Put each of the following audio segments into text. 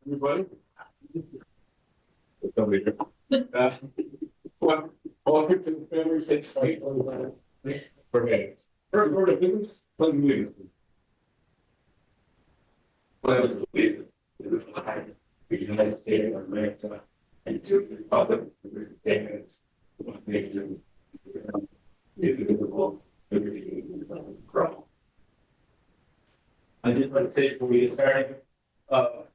Everybody? All to the family, it's like, for me. For the business, let me leave. Well, the United States of America and to the public, and make them individual, I just like to say before we get started,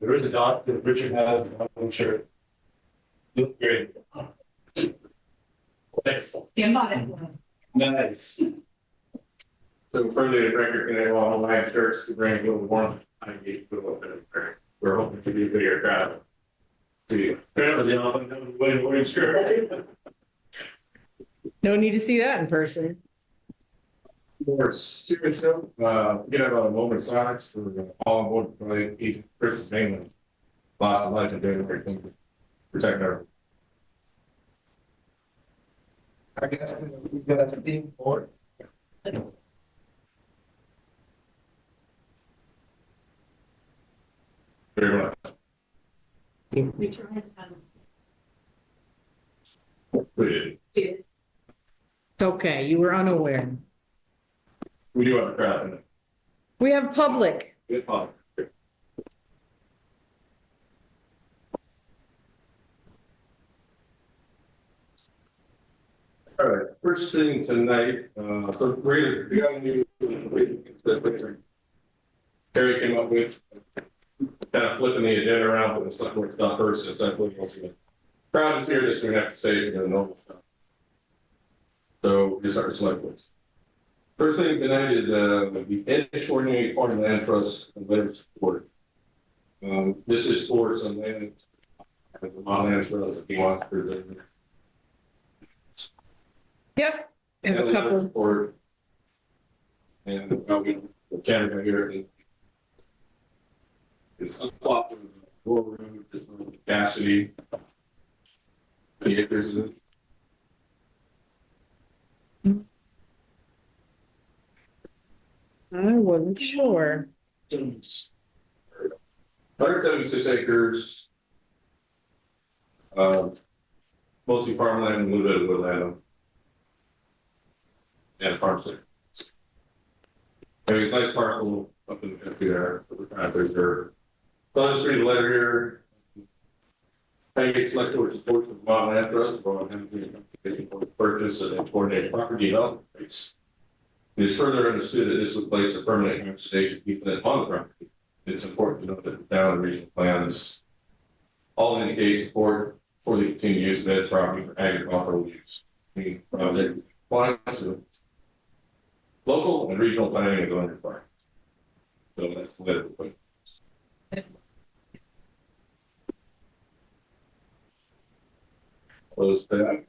there is a dog that Richard has, I'm sure. Look great. Thanks. Nice. So further the record, can I go on live shirts to bring a little warmth? We're hoping to be a bigger crowd. See, No need to see that in person. more serious note, we have a moment of silence for all on board by Chris's name. Lots of life and doing everything to protect our. I guess we got a theme for it. Very much. We tried We to. Okay, you were unaware. do have a crowd in it. We have public. Good pop. All right, first thing tonight, so we got a new, Terry came up with, kind of flipping the agenda around, but it's not worth stuff first, it's actually also. Crowd is here, this we have to say is the normal stuff. So we start select boards. First thing tonight is the extraordinary part of land trust and letter of support. This is for some land, land trust if you want to present. Yep. I have a couple. Support. And we can go here. It's unlocked, door room, there's no capacity. Many acres is it? I wasn't sure. 176 acres. Mostly farmland, a little bit of woodland. And farmland. There's a nice parcel up in the country there. There's dirt. So I'll just read the letter here. Highgate Selectboard supports the Vermont Land Trust for the purchase and coordinated property development rates. It is further understood that this would place a permanent conservation easement on the property. It's important to note that the town and regional plans all indicate support for the continued use of this property for agricultural use. Local and regional planning is going required. So that's the letter of the point. Close that.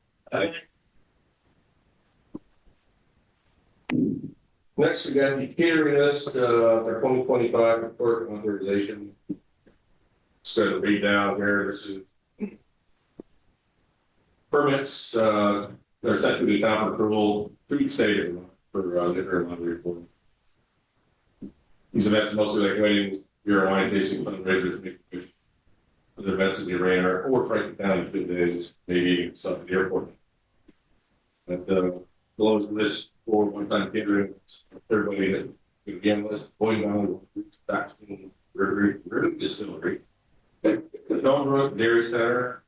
Next, we got the catering list, for 2025 report authorization. Just going to read down here. This is permits, they're sent to the town for approval, food state for liquor and laundry report. These events mostly like weddings, beer and wine tasting, fundraisers, other events at the arena or Franklin County food days, maybe even stuff at the airport. But below is the list for one-time catering. Everybody that again list Boyd Valley, Saxton, River Distillery, Donbrook Dairy Center,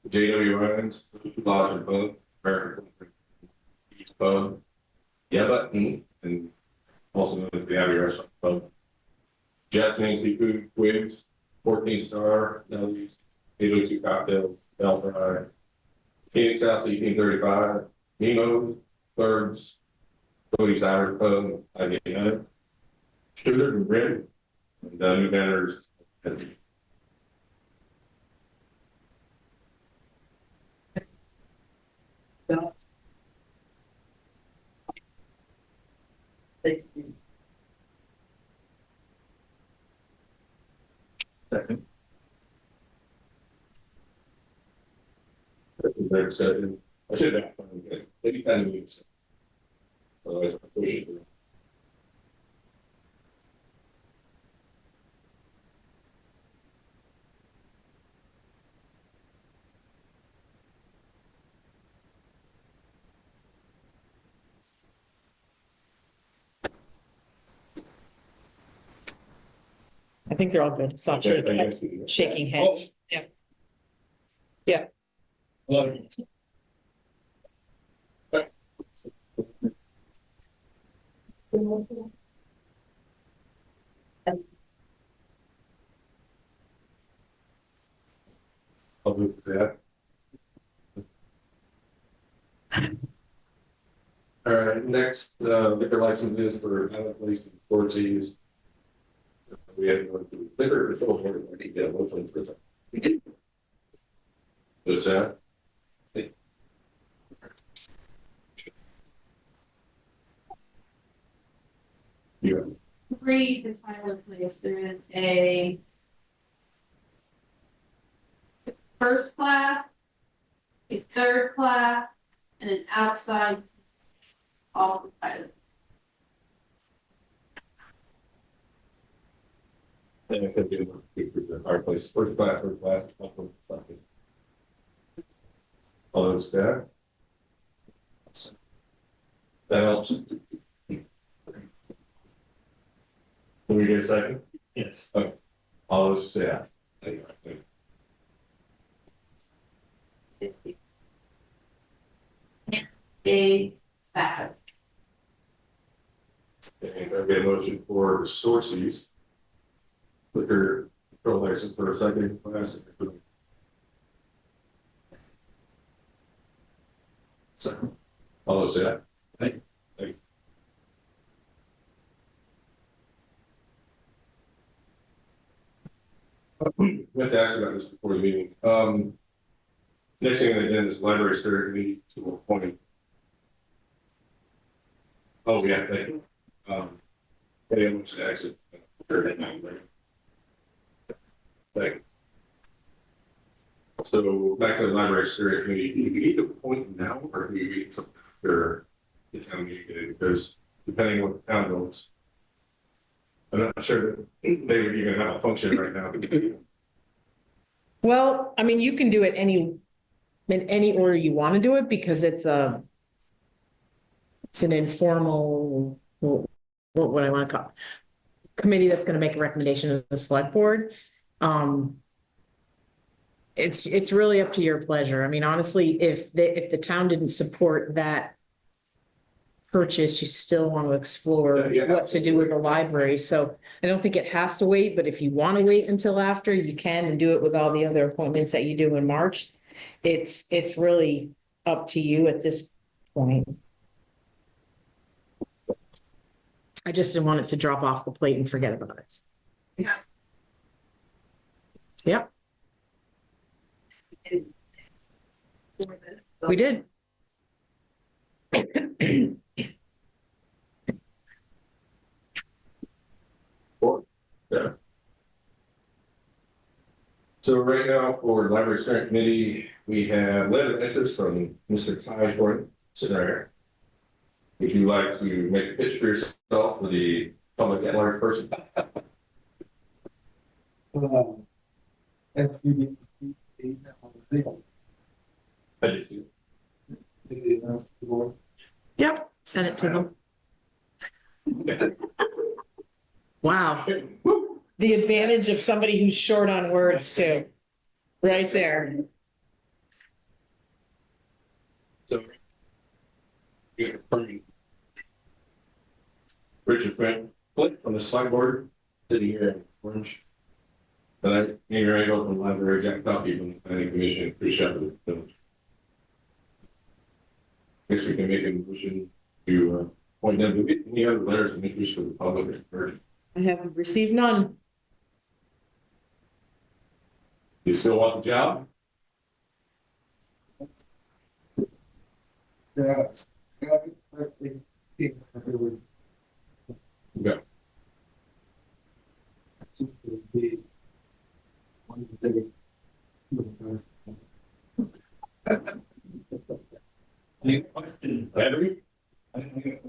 JW Ryan's, Lodge and Pub, American East Pub, Yabba Inc., and also known as the Abbey Restaurant Pub. Jasmine Seafood, Wigs, 14 Star, Nelly's, 802 Cocktails, Belfry, Phoenix House 1835, Nemo's, Thirds, Cody's Irish Pub, Highgate Town, Sugar and Bread, and new banners. Second. I should have maybe 10 minutes. Otherwise, I'll push it through. I think they're all good. Saw shaking heads. Yep. Yeah. Well, I'll do that. All right, next, liquor licenses for places, sportsies. We had to go to liquor control board, I think, yeah, which one's for that? What's that? You, Read the title, please. There is a first class, a third class, and an outside. All the titles. and it could be our place, first class, second. All those staff? That helps. Can we get a second? Yes. Okay. All those staff. A bad. And I get a motion for sources. Liquor control license for a second class. Second. All those say aye. Thank you. We have to ask about this before the meeting. Next thing on the agenda is library steering committee to appoint. Oh, yeah, thank you. Anyone wants to exit? Thank you. So back to the library steering committee, do we need to appoint now or do we wait until after the town meeting? Because depending on what the town votes. I'm not sure that they would even have a function right now. Well, I mean, you can do it in any order you want to do it because it's an informal, what I want to call it, committee that's going to make a recommendation to the select board. It's really up to your pleasure. I mean, honestly, if the town didn't support that purchase, you still want to explore Yeah, what to do with the library. So I don't think it has to wait, but if you want to wait until after, you can and do it with all the other appointments that you do in March. It's really up to you at this point. I just didn't want it to drop off the plate and forget about it. Yeah. Yep, we did. Yeah. So right now for library steering committee, we have letter of interest from Mr. Ty Jordan, sitting right here. Would you like to make a pitch for yourself for the public at large person? I just do. Yep, send it to them. Wow. The advantage of somebody who's short on words too. Right there. So. Richard Flint from the select board, sitting here in Orange. But I, maybe I go from the library, Jack Duffy from the planning commission, Chris Shepherd. So. Guess we can make a motion to point them to get any other letters of interest for the public. I have received none. You still want the job? Yeah. Okay. Any questions, Larry? Okay.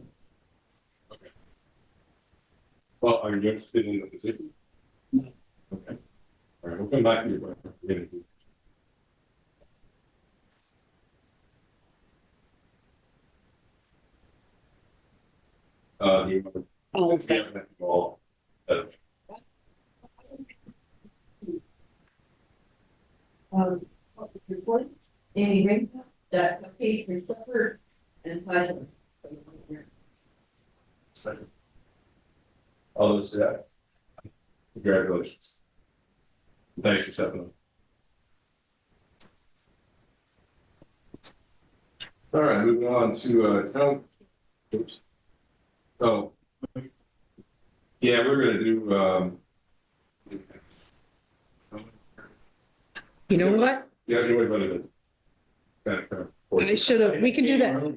Well, are you interested in the position? No. Okay. All right, we'll come back to you. You Oh, yeah, well, Public report, Amy Ringfield, that Kate Clifford and Tyler. All those say aye. Congratulations. Thanks for stepping up. All right, moving on to, town. Oops. Oh. Yeah, we're gonna do, You know what? yeah, you wait about it. I should have, we can do that.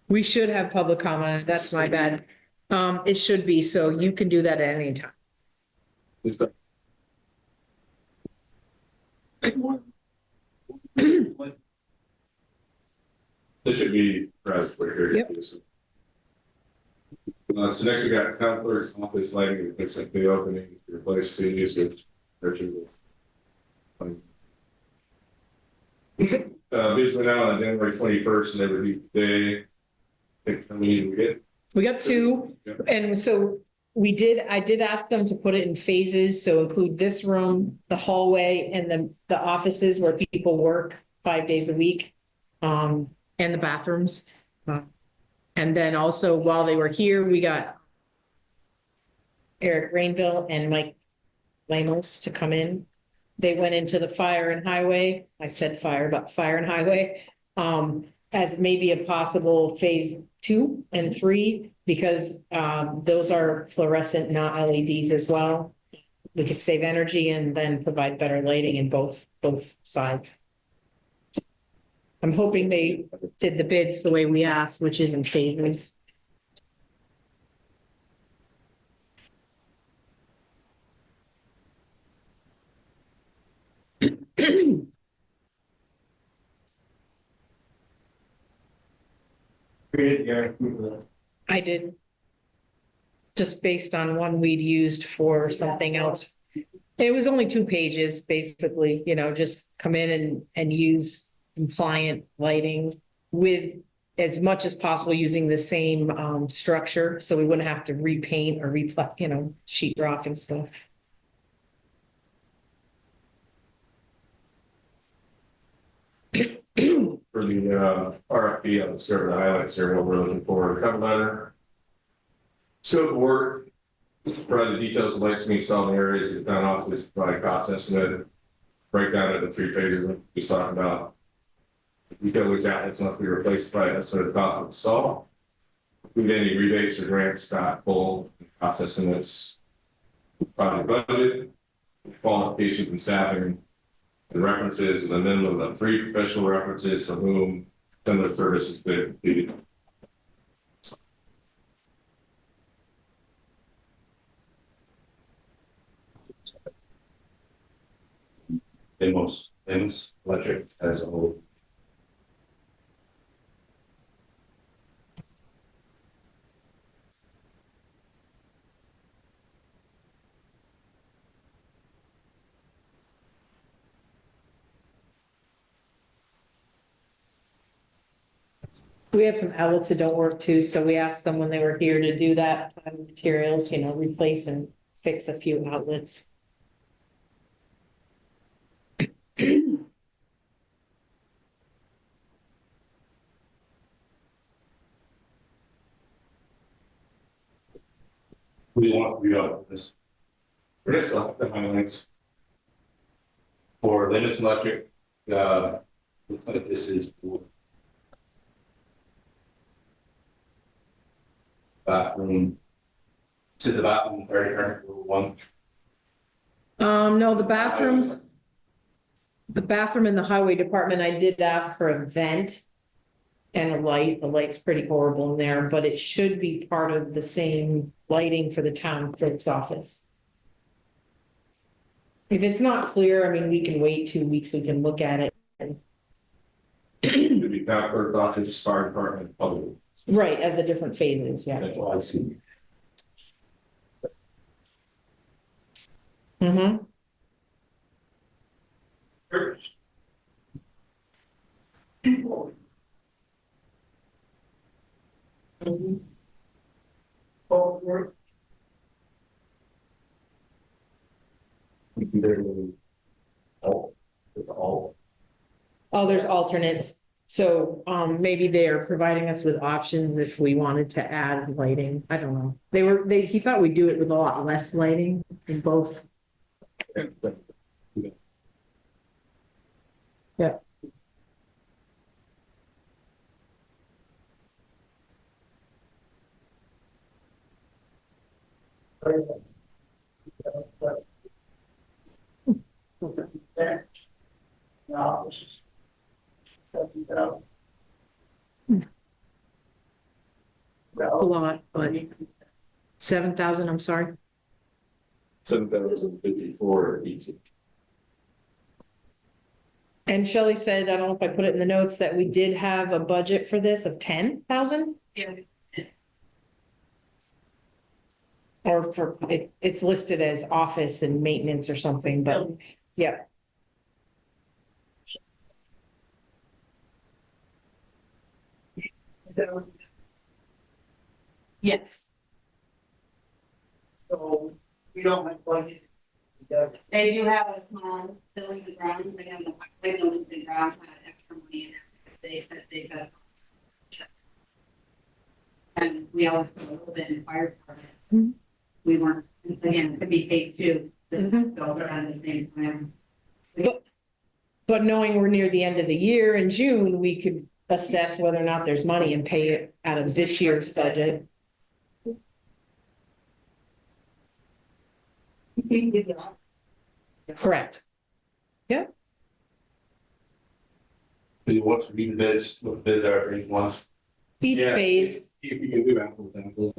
We should have public comment. That's my bad. It should be, so you can do that at any time. This should be rather quick here. Yep. So next we got town clerk's office lighting, it looks like the opening to replace the use of. Bids went out on January 21st and every day. I think how many did we get? We got two, Yep. and so I did ask them to put it in phases, so include this room, the hallway, and the offices where people work 5 days a week. And the bathrooms. And then also while they were here, we got Eric Rainville and Mike Lamos to come in. They went into the fire and highway. I said fire, but fire and highway. As maybe a possible phase 2 and 3, because those are fluorescent, not LEDs as well. We could save energy and then provide better lighting in both sides. I'm hoping they did the bids the way we asked, which is in phases. I did. Just based on one we'd used for something else. It was only 2 pages, basically, just come in and use compliant lighting with as much as possible using the same structure, so we wouldn't have to repaint or sheet rock and stuff. For the RFP on the server highlights here, what we're looking for, cover letter. Scope of work, provide the details of lights to be installed in areas that town office provide cost estimate. Breakdown of the 3 phases like we was talking about. Detail which outlets must be replaced by estimated cost of install. Include any rebates or grants, not full cost estimates. Project budget, qualifications and staffing. And references, and a minimum of 3 professional references for whom similar service has been completed. Amos Electric as a whole. We have some outlets that don't work too, so we asked them when they were here to do that, materials, replace and fix a few outlets. We don't this. For this, the highlights. For Linus Electric, this is. Bathroom. To the bathroom, 1. No, the bathroom in the highway department, I did ask for a vent and a light. The light's pretty horrible in there, but it should be part of the same lighting for the town clerk's office. If it's not clear, we can wait 2 weeks, we can look at it. Should be town clerk office, fire department, public. Right, as the different phases, yeah. That's what I see. Mm-hmm. Oh, there's alternates. So, maybe they are providing us with options if we wanted to add lighting. I don't know. He thought we'd do it with a lot less lighting in both. Yeah. No. It's a lot, but 7,000, I'm sorry. 7,054 each. And Shelley said, I don't know if I put it in the notes, that we did have a budget for this of 10,000? Yeah. Or it's listed as office and maintenance or something, but, yeah. Yes, So we don't have budget. they do have a small building and grounds, they have the highway building and grounds, had extra money in it, they said they got. And we always put a little bit in fire department. Mhm. We weren't, again, it could be phase two, this Mhm. go around the same time. But knowing we're near the end of the year in June, we could assess whether or not there's money and pay it out of this year's budget. Correct. Do you want to read the bids, what the bids are for each one? Each Yeah. phase, If you can do apples to apples.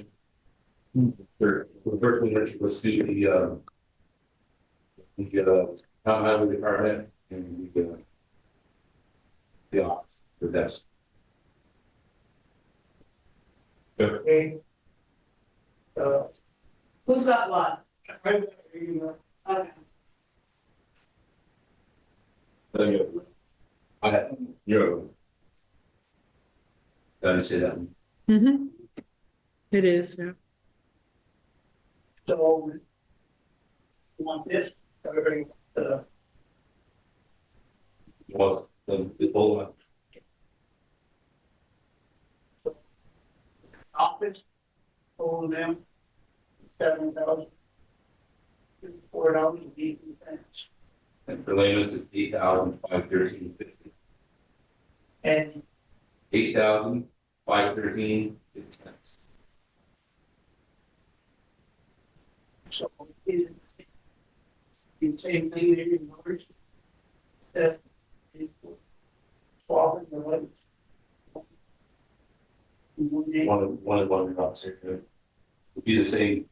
Sure, the first one, Richard, was the town highway department and the office, the desk. Okay. Who's got what? Okay. Then you, I had, you're. Did I say that? mm-hmm. It is, yeah. So. You want this, everybody, Was the whole one? office, hold them, 7,000. $4.80. And for latest is 8,513.50. And 8,513.50. so is the same thing that you noticed. That is swapping the lights. One drops here. Would be the same,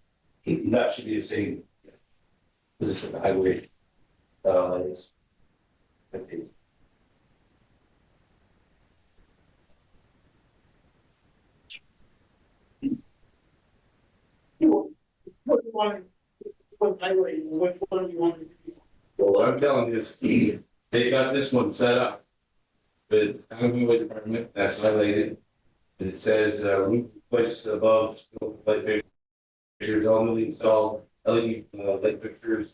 that should be the same. This is for the highway. It's. What do you want, what highway, which one do you want to do? Well, what I'm telling you is, they got this one set up. With town highway department, that's highlighted. And it says, roof placed above, light fixtures, all newly installed, LED, light fixtures,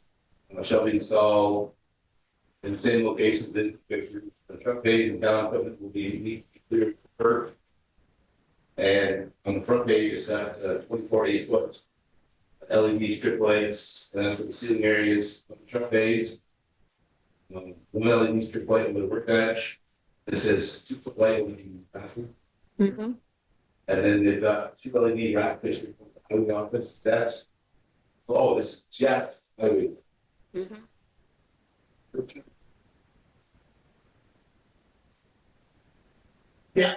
shall be installed. In the same locations in fixtures, the truck bays and town equipment will be neat, clear, curved. And on the front page, it's got 24 8-foot LED strip lights, and that's for the ceiling areas of the truck bays. One LED strip light with a workbench. This is 2-foot light with the bathroom. Mm-hmm. And then they've got 2 LED rack fixtures in the office. That's, oh, this is just highway. Mm-hmm. Yeah.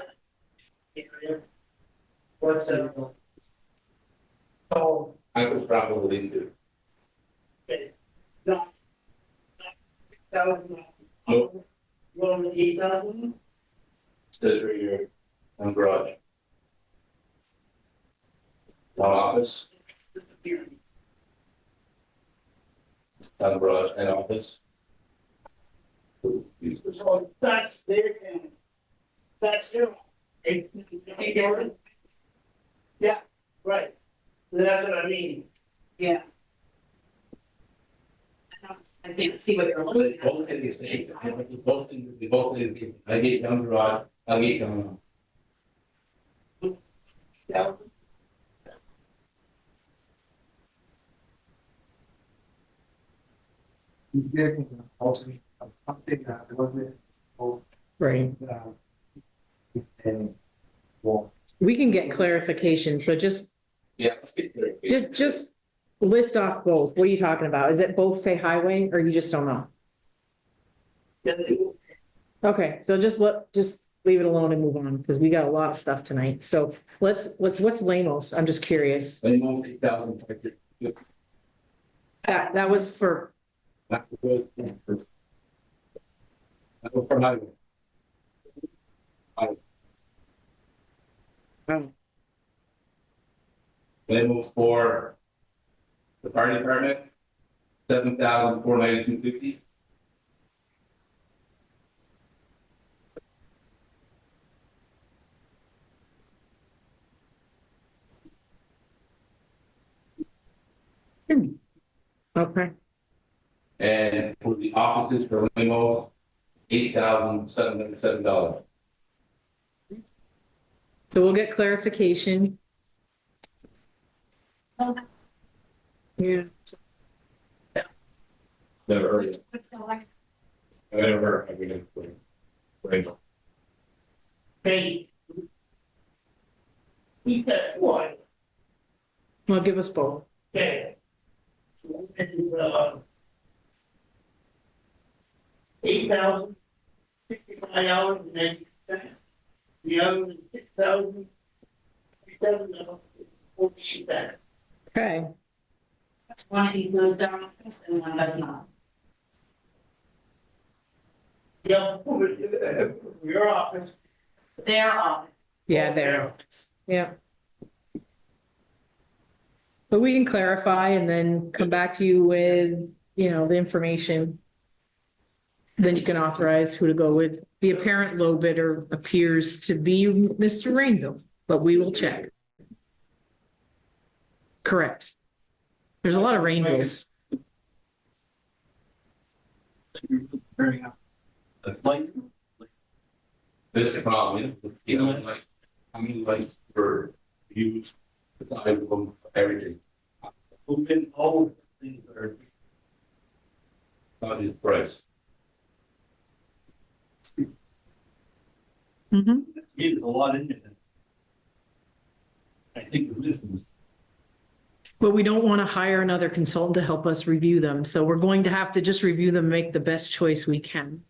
What's oh, I was probably too. no. 6,000. Nope. You want 8,000? Says right here, on garage. On office, on garage and office. So that's their thing. That's their. Yeah, right. That's what I mean. Yeah. I can't see what you're But looking both at. in the state, both in the, Highgate Town Garage, Highgate Town. Yeah. Right. We can get clarification, so just Yeah. let's get there. Just list off both. What are you talking about? Is it both say highway or you just don't know? Okay, so just leave it alone and move on because we got a lot of stuff tonight. So what's Lamos? I'm just curious. They moved 8,000. That was for, That was for highway. They moved for the fire department, 7,492.50. okay, And for the offices for limo, $8,707. so we'll get clarification. Yeah. Never heard it. What's the like? I never heard, I mean, range. Hey. We got one, Well, give us both. okay. $8,065.90. The other one $6,067.48. Okay, One includes their office and one does not. Yeah, your office. Their office. yeah, there. Yeah. But we can clarify and then come back to you with, the information. Then you can authorize who to go with. The apparent low bidder appears to be Mr. Rainville, but we will check. Correct. There's a lot of Rainvilles. This is the problem, like, I mean, like, for use, the size of them, everything. Who can all things that are. Not his price. Mhm. There's a lot in it. I think the business. But we don't want to hire another consultant to help us review them, so we're going to have to just review them, make the best choice we can.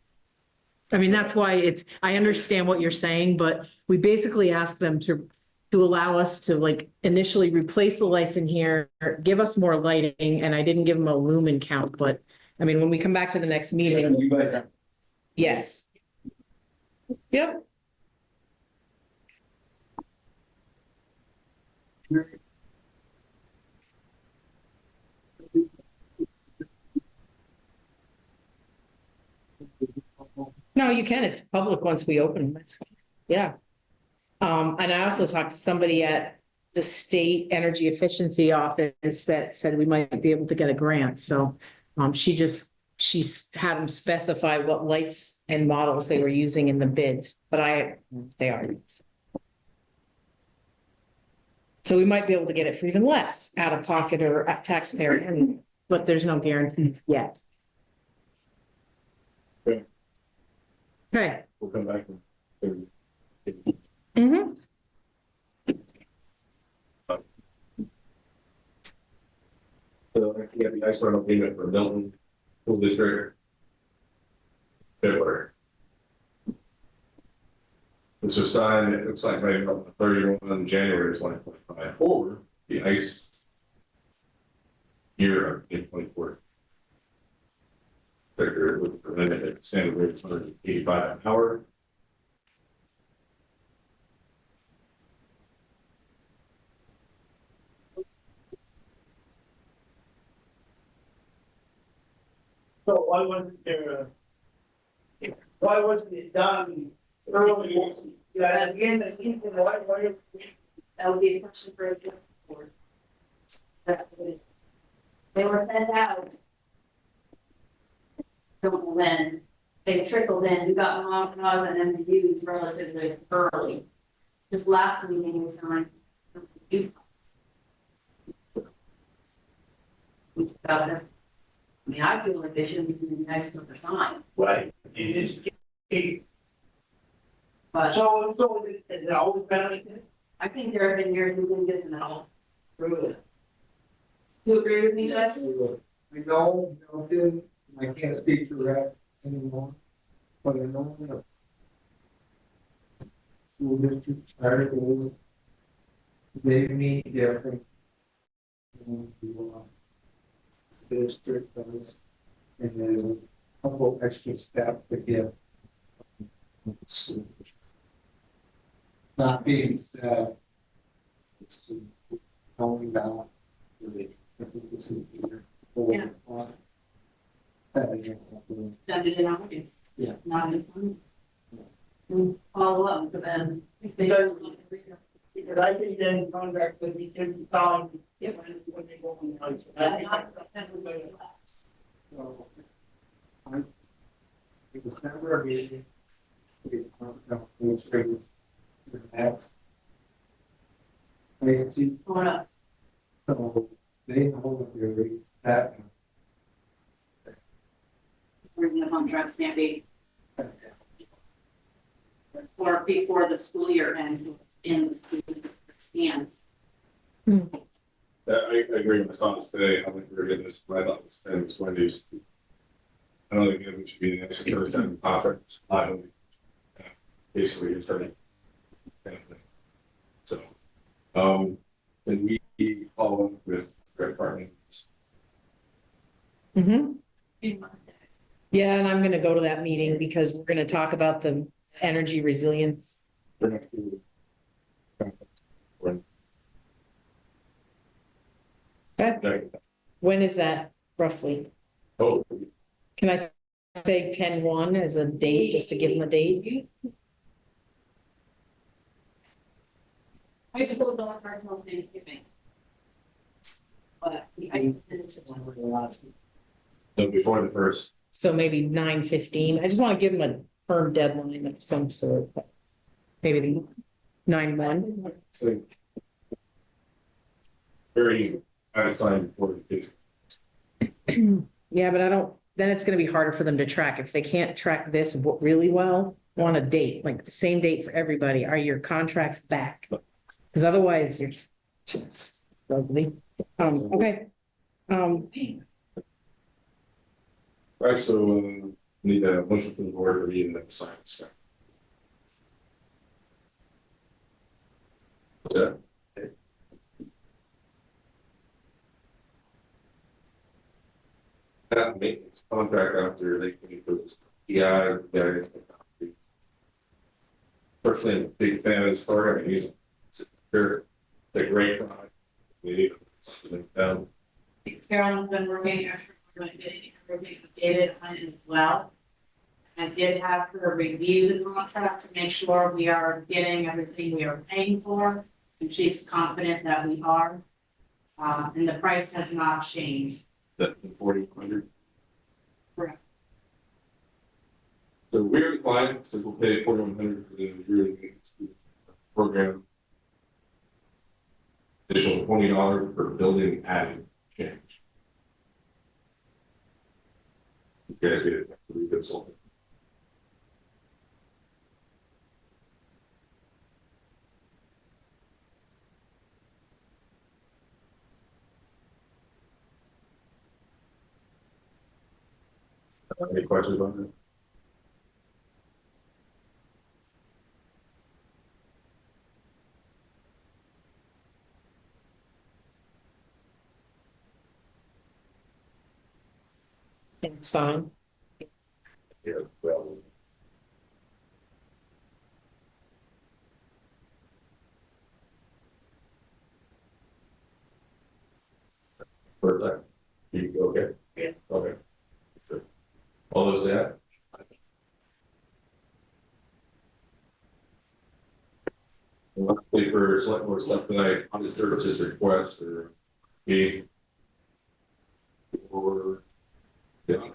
I mean, that's why I understand what you're saying, but we basically asked them to allow us to like initially replace the lights in here, give us more lighting, and I didn't give them a lumen count, but I mean, when we come back to the next meeting, You guys have. yes. Yep. No, you can. It's public once we open them. It's fine. Yeah. And I also talked to somebody at the state energy efficiency office that said we might be able to get a grant. So, she's had them specify what lights and models they were using in the bids, but they are. So we might be able to get it for even less out of pocket or at taxpayer, but there's no guarantee yet. Okay. Okay. We'll come back. Mm-hmm. So I have the ice rental payment for Milton School District. February. This was signed, it looks like right on the 31 January 2025, or the ice year of 2024. Sector with the limited standard rate of 185 an hour. So why wasn't it done earlier? Yeah, again, why? That would be a question for a job board. They were sent out. don't know when, they trickled in, we got moms and MDUs relatively early. Just last meeting we signed. About this. I mean, I feel like they shouldn't be doing next to the time, Right, it is, but so is it always been like that? I think there have been years we didn't get them at all. Through it. You agree with me, Jess? I know, I can't speak for that anymore, but I know that school district articles, they meet different. District does, and there's a couple extra staff to get. Not being staff. It's to going down. Really, I think it's in here. Yeah. Done it in August. Yeah. Not this time. We follow up with them. If they Because- don't agree. Because I think then contract would be different time, when they go on the ice. Yeah, not everybody left. So, it was never a meeting. We strings. That's. Agency, Going up. so they know that they're ready, that. Bringing the contracts can't be, or before the school year ends, in the school stands. I agree with my thoughts today. I think we're getting this, I thought it was Wendy's. I don't think it should be the next security center conference, I don't. Basically, it's starting. So, and we follow up with Greg Partners. Mm-hmm. Yeah, and I'm gonna go to that meeting because we're gonna talk about the energy resilience. For next year. Okay. When is that roughly? Oh, Can I say 10/1 as a date, just to give them a date? I suppose don't start until Thanksgiving. But I. so before the first, So maybe 9/15. I just want to give them a firm deadline of some sort. Maybe the 9/1. so. Very unassigned before the kids. Yeah, but I don't, then it's gonna be harder for them to track. If they can't track this really well, want a date, like the same date for everybody. Are your contracts back? Because otherwise you're just ugly. Okay. Right, so, need a motion from the board for the next science. Yeah. That maintenance contract after they can put this, yeah. Personally, I'm a big fan of this program, they're great product. We need them. Carolyn's been working extra, we're going to get everything updated on it as well. I did have her review the contract to make sure we are getting everything we are paying for, and she's confident that we are. And the price has not changed. That 4,100. Correct. So we're the client, so we'll pay 4,100 for the yearly maintenance program. Additional $20 per building added change. You guys get it, we consult it. Any questions on that? And sign. Yeah, well. Perfect. You go, okay? Yeah. Okay. Sure. All those that? Lastly, for select board stuff tonight, on the services request or meeting. Or, yeah.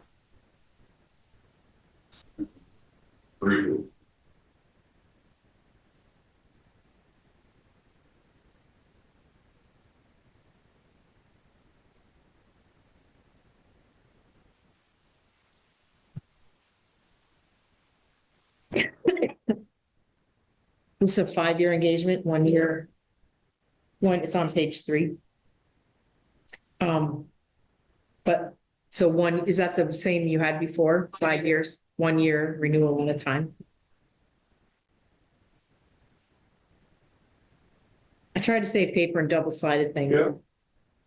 It's a 5-year engagement, 1 year. It's on page 3. But, so is that the same you had before? 5 years, 1 year renewal at a time? I tried to save paper and double-sided things. Yeah.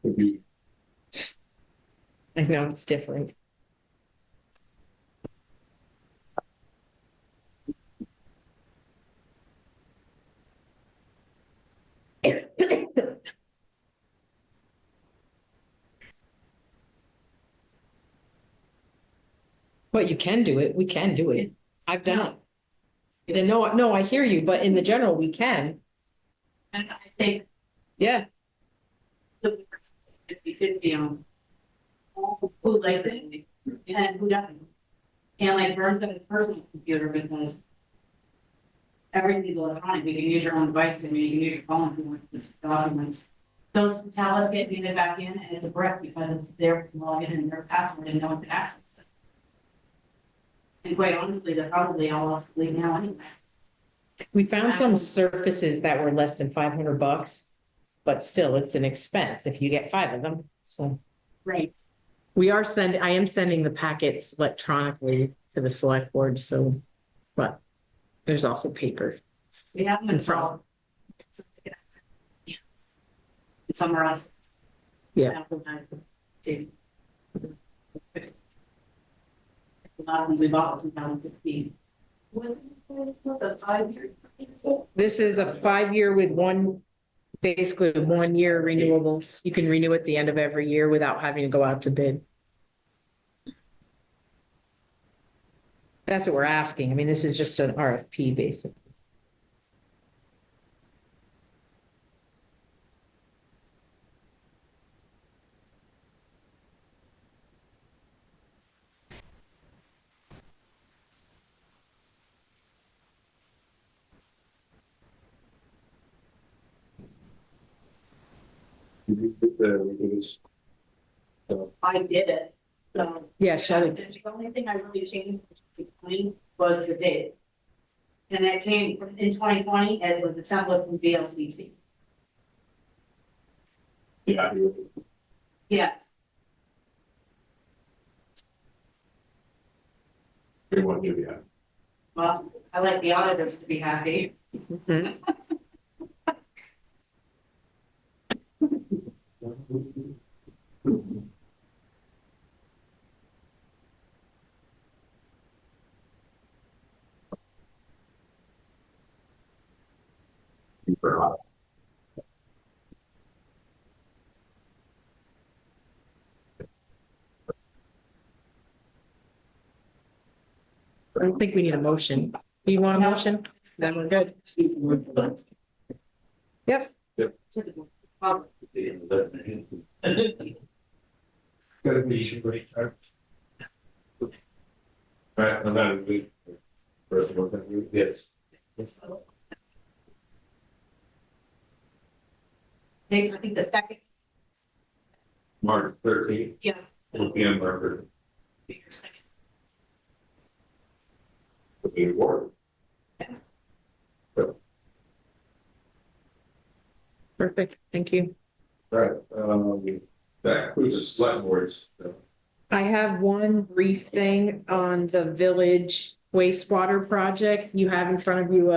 Would be I know it's different. But you can do it. We can do it. I've done it. Then no, I hear you, but in the general, we can. And I think Yeah. the 50/50 on who likes it and who doesn't. And like Vern's got his personal computer because everything's electronic, you can use your own device, and you can use your phone if you want to documents. Those tablets get needed back in, and it's a brick because it's their login and their password and no one can access it. And quite honestly, they're probably all obsolete now anyway. We found some surfaces that were less than $500, but still, it's an expense if you get 5 of them. So Right. I am sending the packets electronically to the select board, so, but there's also paper. We have them In in front. Yeah. Somewhere else. Yeah. The last ones we bought was 2015. The 5 years. This is a 5-year with basically 1 year renewables. You can renew at the end of every year without having to go out to bid. That's what we're asking. I mean, this is just an RFP, basically. I did it, so. Yeah, Shelley. The only thing I really changed was the date. And that came from, in 2020, and it was a template from VLCT. yeah. Yes, We want to do that. well, I like the auditors to be happy. Mhm. I don't think we need a motion. Do you want a No. motion? Then we're good. Yep. Well, Gotta be great. Right, I'm not good. First one, yes. I think the second, March 13th, yeah. 4 p.m. marker, be your second. will be awarded. Perfect. Thank you. Right, that includes the select boards. I have one brief thing on the village wastewater project. You have in front of you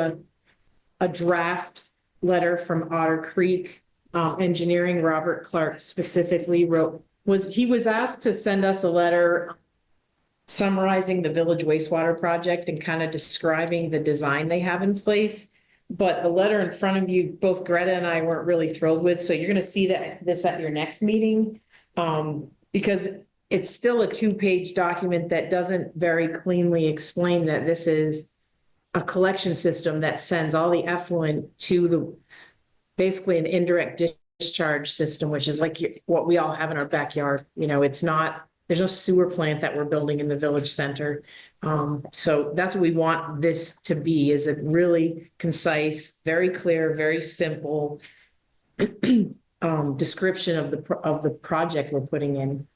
a draft letter from Otter Creek Engineering. Robert Clark specifically he was asked to send us a letter summarizing the village wastewater project and kind of describing the design they have in place. But the letter in front of you, both Greta and I weren't really thrilled with, so you're gonna see this at your next meeting. Because it's still a 2-page document that doesn't very cleanly explain that this is a collection system that sends all the effluent to basically an indirect discharge system, which is like what we all have in our backyard. You know, there's no sewer plant that we're building in the village center. So that's what we want this to be, is a really concise, very clear, very simple description of the project we're putting in.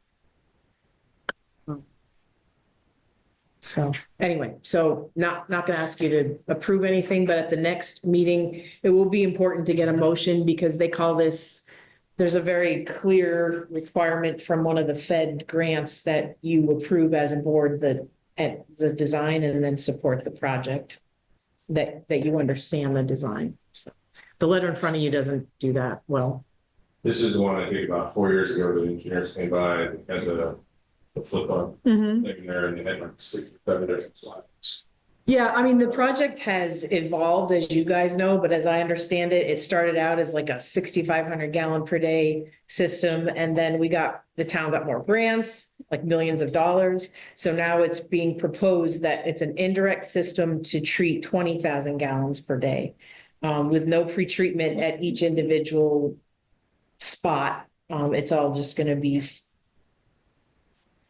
So anyway, so not gonna ask you to approve anything, but at the next meeting, it will be important to get a motion because they call this. There's a very clear requirement from one of the Fed grants that you approve as a board the design and then support the project. That you understand the design. So the letter in front of you doesn't do that well. This is the one I think about 4 years ago, the engineers came by and had the flip on thing there and they had like 6 or 7 different slides. Yeah, I mean, the project has evolved, as you guys know, but as I understand it, it started out as like a 6,500 gallon per day system. And then the town got more grants, like millions of dollars. So now it's being proposed that it's an indirect system to treat 20,000 gallons per day. With no pretreatment at each individual spot. It's all just gonna be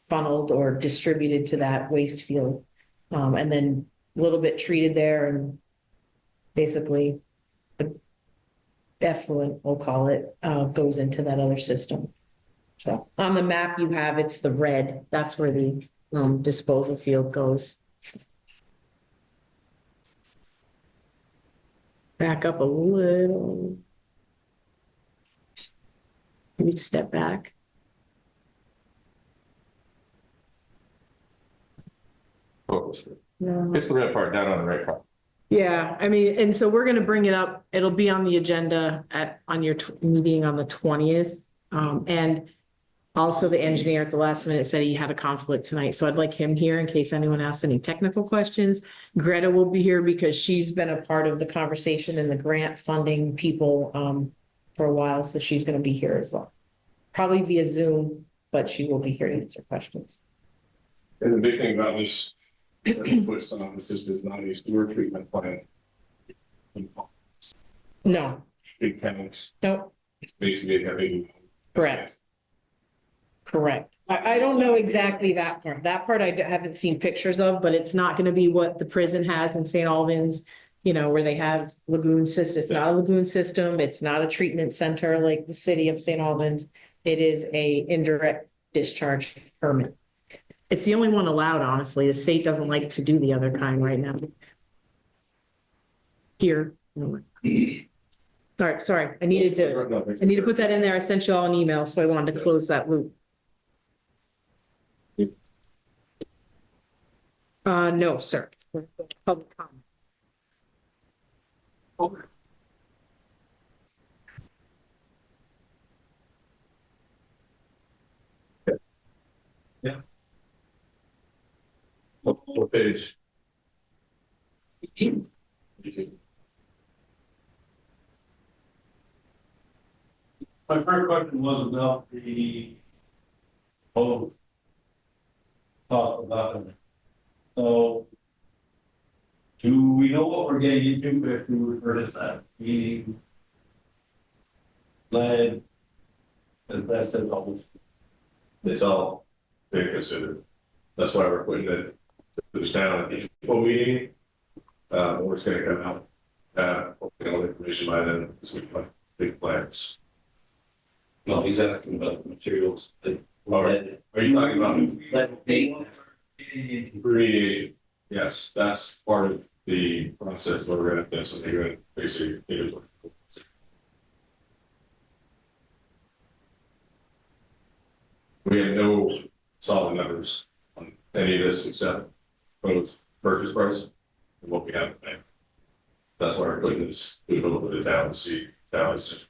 funneled or distributed to that waste field. And then a little bit treated there and basically the effluent, we'll call it, goes into that other system. So on the map you have, it's the red, that's where the disposal field goes. Back up a little. Maybe step back. Focus. No. It's the red part down on the right part. Yeah, I mean, and so we're gonna bring it up, it'll be on the agenda on your meeting on the 20th. And also the engineer at the last minute said he had a conflict tonight, so I'd like him here in case anyone asks any technical questions. Greta will be here because she's been a part of the conversation and the grant funding people for a while, so she's gonna be here as well. Probably via Zoom, but she will be here to answer questions. And the big thing about this, puts on this is not a sewer treatment plant. No, Big tanks, nope, it's basically having. correct. Correct. I don't know exactly that part. That part I haven't seen pictures of, but it's not gonna be what the prison has in St. Albans. You know, where they have lagoon system. It's not a lagoon system. It's not a treatment center like the city of St. Albans. It is a indirect discharge permit. It's the only one allowed, honestly. The state doesn't like to do the other kind right now. Here. All right, sorry. I needed to put that in there. I sent you all an email, so I wanted to close that loop. No, sir. Public comment. What page? My first question was about the whole talk about it. So do we know what we're getting into if we refer to that? Meaning lead, asbestos, all this. It's all being considered. That's why we're putting it down at each full meeting. Or it's gonna come out. Hopefully all the information by then, it's gonna be like big plans. No, he's asking about the materials that. All right. Are you talking about Lead. remediation? Yes, that's part of the process where we're gonna have something gonna basically. We have no solid numbers on any of this except both purchase price and what we have in the bank. That's why we're putting this, do a little bit of down to see how it's just.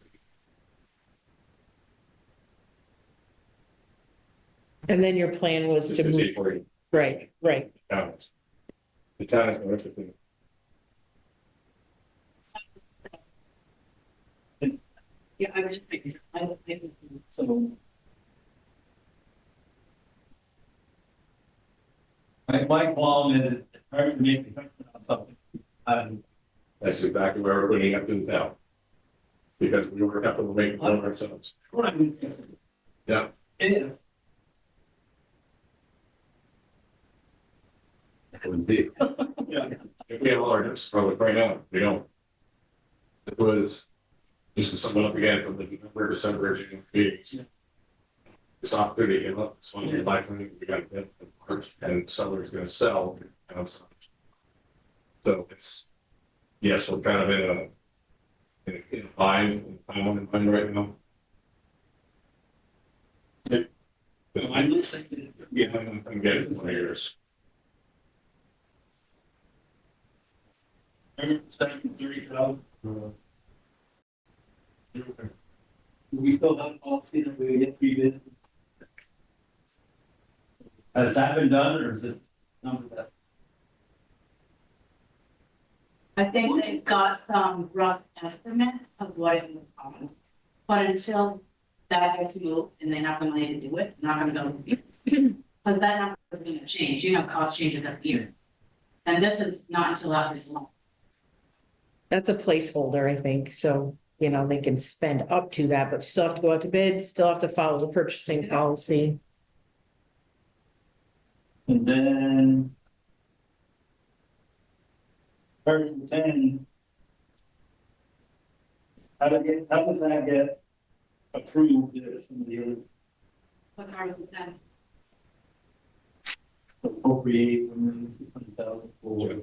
And then your plan was to move, For right. towns. The town is no interesting. Yeah, I was just thinking, So. My qualm is it's hard to make the judgment on something. That's exactly where we're putting up in the town. Because we were having to make it on ourselves. Yeah. If. Yeah. If we have all our ducks probably right now, we don't. It was just to sum it up again from the November, December, June meetings. This opportunity came up, it's one of the life, we got it. March, and seller's gonna sell. So it's, yes, we're kind of in a bind, timeline right now. But I'm listening. yeah, I'm getting 20 years. Second, 30,000. We still have a policy that we get revisit. Has that been done, or is it number that? I think they've got some rough estimates of what it would cost. But until that gets moved and they have the money to do it, they're not gonna go. Because that number is gonna change, you know, cost changes every year. And this is not until after July. That's a placeholder, I think, so, you know, they can spend up to that, but still have to go out to bid, still have to follow the purchasing policy. And then. Article 10. How does that get approved if somebody else What's Article 10? appropriate $1,600,000 for?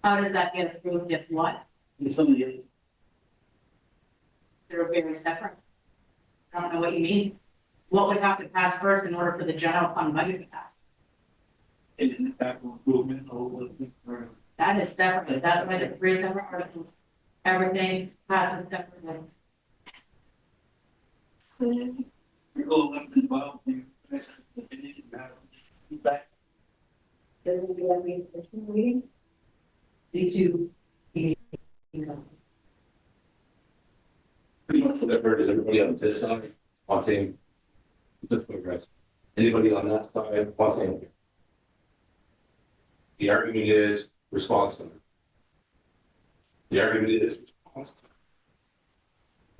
How does that get approved if what? If somebody else. They're very separate. I don't know what you mean. What would have to pass first in order for the general fund budget to pass? In capital improvement or. That is separate. That's why the three separate articles. Everything's passes separately. You're all up and involved. Back. Doesn't be that mean for two meetings? The two. Pretty much what I've heard is everybody on this side wants him. Just progress. Anybody on that side wants him. The argument is responsible. The argument is responsible.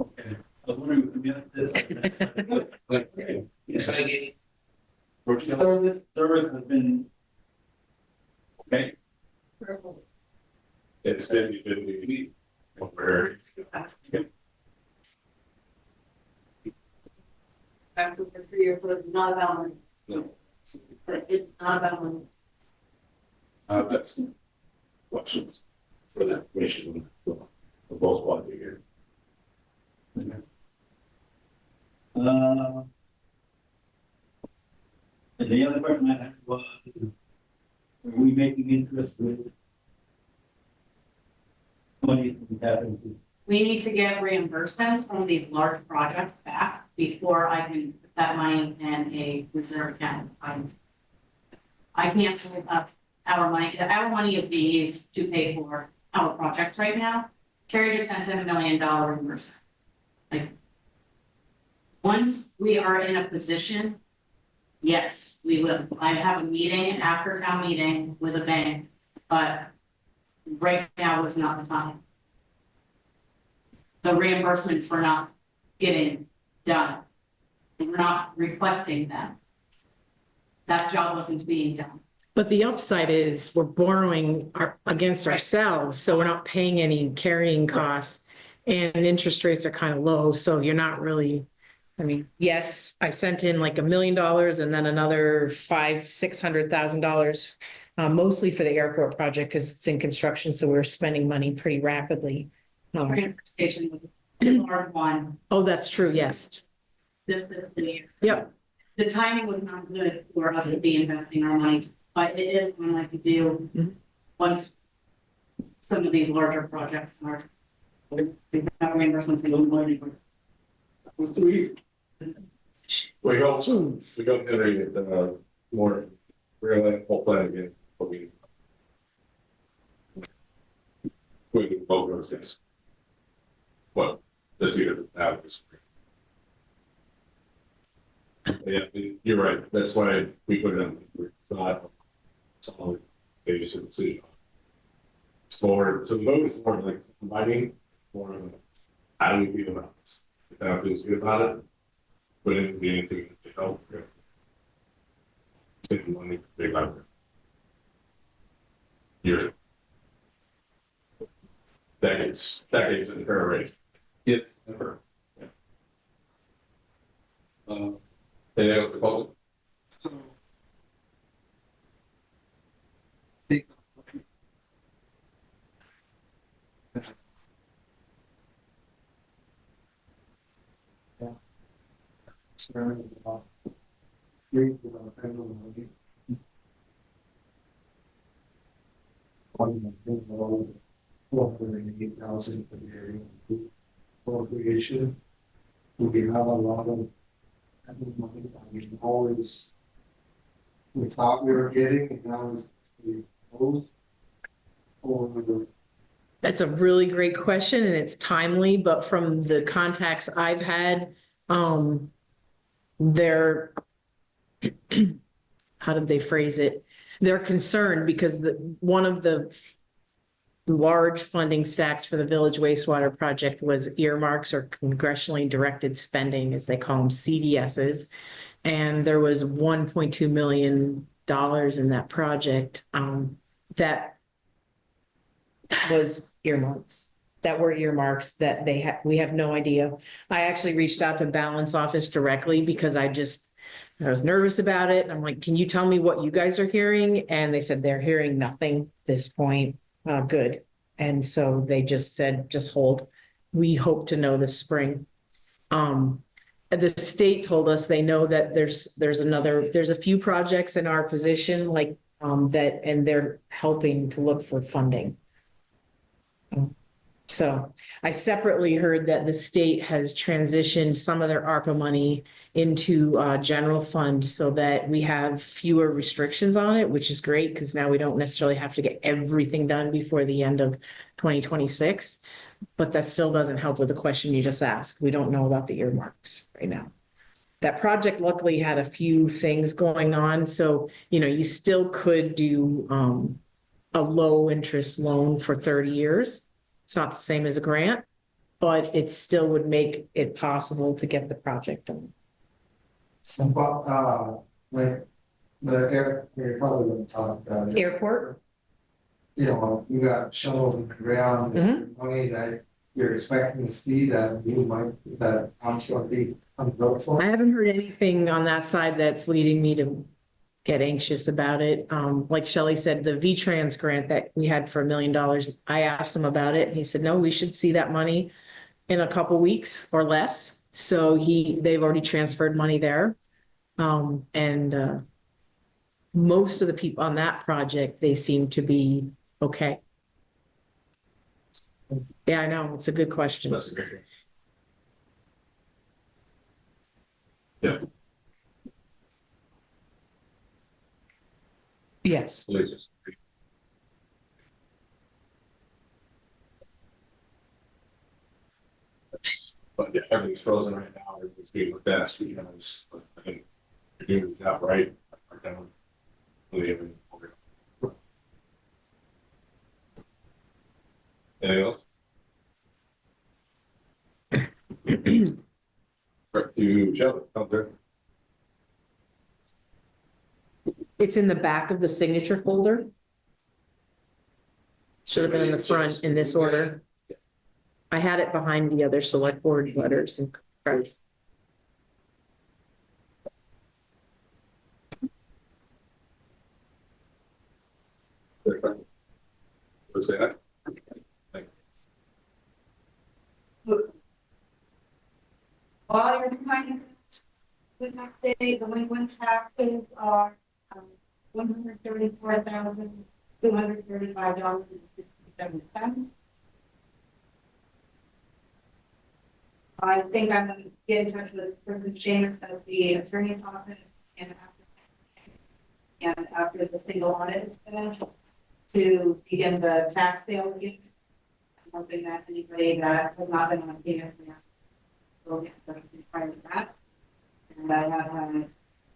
Okay. I was wondering if we had this. Yes, I get. Service has been. Okay. It's 50-50. Where After for 3 years, but it's not about money. No. But it's not about money. That's questions for that commission for both one year. And the other question I had was, are we making interest with money we have into? We need to get reimbursements from these large projects back before I can put that money in a reserve account. I can't hold up our money is being used to pay for our projects right now. Carrie just sent in $1 million reimbursement. Like, once we are in a position, yes, we will. I have a meeting, an after town meeting with a bank, but right now is not the time. The reimbursements were not getting done. We're not requesting them. That job wasn't being done. But the upside is we're borrowing against ourselves, so we're not paying any carrying costs. And interest rates are kind of low, so you're not really, I mean, yes, I sent in like $1 million and then another $600,000, mostly for the airport project because it's in construction, so we're spending money pretty rapidly. Transfer station was a large one Oh, that's true, yes. this fiscal year. Yep. The timing was not good for us to be investing our money, but it is one I could do once some of these larger projects are. Reimbursements and loan money. Was too easy. We go entering it, more, we're gonna let whole plan again, but we can vote those things. Well, the two different avenues. Yeah, you're right, that's why we put it on, it's not solid basis of decision. It's more, so the vote is more like combining, more of a, how do we feel about this? If that feels good about it, but it would be anything to help. Take money, big library. Years. Decades in the current rate. If ever. Yeah. Anything else to call? So concern about. Street without pending money. One, $408,000 for the area appropriation. We have a lot of pending money that we always. We thought we were getting, and now it's we closed. Or That's a really great question and it's timely, but from the contacts I've had, they're, how did they phrase it? They're concerned because one of the large funding stacks for the village wastewater project was earmarks or congressionally directed spending, as they call them, CDSs. And there was $1.2 million in that project, that was earmarks, that were earmarks that we have no idea. I actually reached out to Balance Office directly because I was nervous about it. I'm like, can you tell me what you guys are hearing? And they said they're hearing nothing at this point. Good. And so they just said, just hold. We hope to know this spring. The state told us they know that there's a few projects in our position like that, and they're helping to look for funding. So I separately heard that the state has transitioned some of their ARPA money into general fund so that we have fewer restrictions on it, which is great because now we don't necessarily have to get everything done before the end of 2026. But that still doesn't help with the question you just asked. We don't know about the earmarks right now. That project luckily had a few things going on. So, you still could do a low interest loan for 30 years. It's not the same as a grant, but it still would make it possible to get the project done. So, like, the air, you're probably gonna talk about it. Airport? You got shovels in the ground, money that you're expecting to see that I'm sure be unbuilt for. I haven't heard anything on that side that's leading me to get anxious about it. Like Shelley said, the V-Trans grant that we had for $1 million, I asked him about it and he said, no, we should see that money in a couple weeks or less. So they've already transferred money there. Most of the people on that project, they seem to be okay. Yeah, I know. It's a good question. That's a great thing. Yeah, Yes. lasers. But yeah, everything's frozen right now. Everything's being looked at. So, I think you're doing the job right. Down. Anything else? Back to Shelley, out there. It's in the back of the signature folder. Should have been in the front in this order. I had it behind the other select board letters and. Let's say that. While you're trying with that day, delinquent taxes are $134,235.67. I think I'm going to get in touch with President Shamus at the attorney's office and after the single audit is finished to begin the tax sale again. I'm hoping that anybody that has not been on payment will get something prior to that. And I have had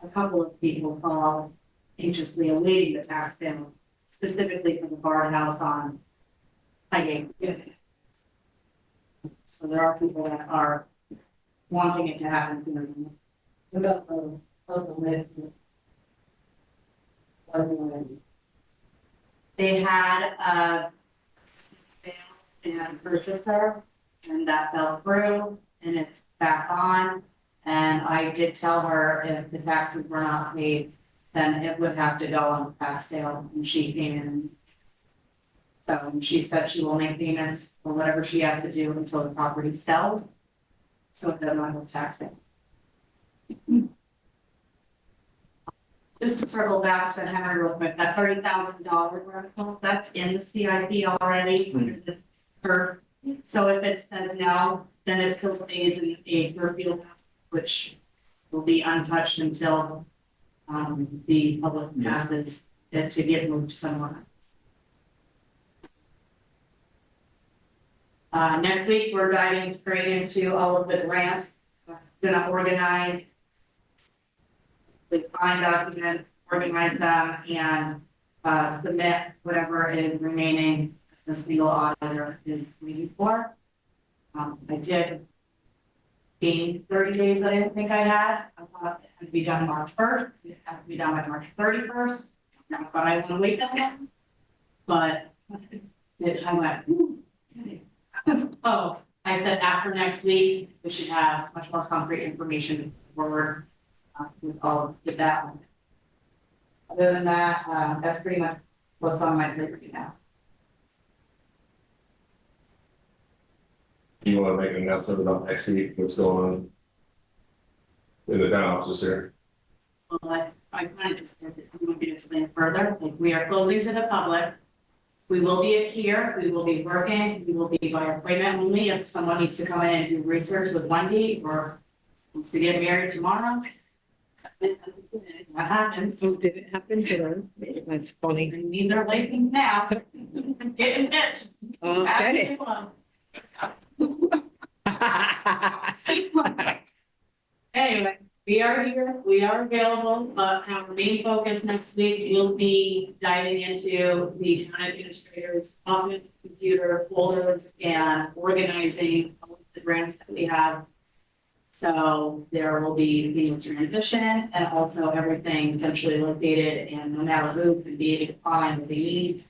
a couple of people call anxiously awaiting the tax sale, specifically for the barn house on Highgate. So there are people that are wanting it to happen sooner. They had a sale and purchaser, and that fell through, and it's back on. And I did tell her if the taxes were not paid, then it would have to go on the tax sale, and she came in. So she said she will make payments for whatever she has to do until the property sells. So it doesn't have a tax sale. Just to circle back to Henry real quick, that $30,000 rental, that's in the CIP already. Under the turf. So if it says no, then it still stays in a turf field, which will be untouched until the public passes it to get moved somewhere else. Next week, we're diving straight into all of the grants. We're gonna organize the find documents, organize them, and submit whatever is remaining this legal auditor is waiting for. I did gain 30 days that I didn't think I had. I thought it had to be done March 1st. It has to be done by March 31st. Not that I want to wait that long, but I went, ooh, okay. So I said after next week, we should have much more concrete information forward with all of that one. Other than that, that's pretty much what's on my plate right now. You wanna make an announcement about next week, what's going on in the town office here? Well, I kind of just, I'm going to explain it further, like we are closing to the public. We will be here, we will be working, we will be by appointment only if someone needs to come in and do research with Wendy or wants to get married tomorrow. That happens. Oh, did it happen to them? That's funny. They need their license now. Getting it. Okay. Anyway, we are here, we are available, but our main focus next week will be diving into the town administrator's office, computer folders, and organizing all of the grants that we have. So there will be the transition and also everything centrally located, and no matter who can be able to find what they need.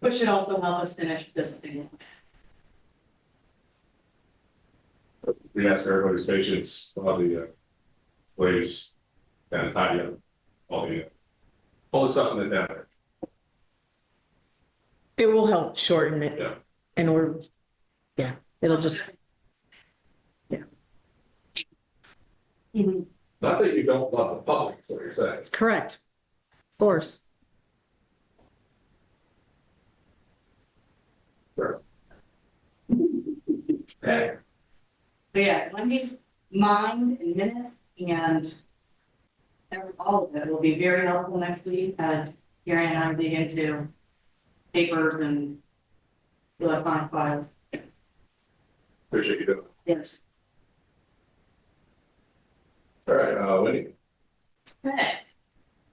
Which should also help us finish this thing. We ask for everybody's patience while the waves kind of tidy up all the stuff in the down there. It will help shorten it. Yeah. And it'll just, Not that you don't love the public, is what you're saying. correct. Of course. Sure. But yes, Wendy's mind and minutes and all of it will be very helpful next week as Gary and I dig into papers and electronic files. Appreciate you doing it. Yes. All right, Wendy. Okay,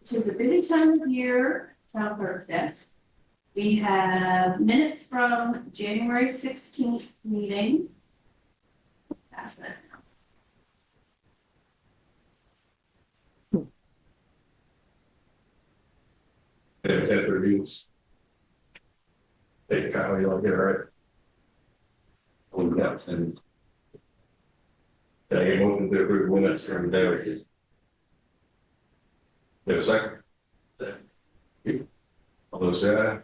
it is a busy time of year, town clerk's desk. We have minutes from January 16th meeting. Pass that down. Any test reviews? Take your time, you don't get it right. Oh, yeah, and. Can I get a motion to approve minutes from the day or two? Get a second? You. All those say aye.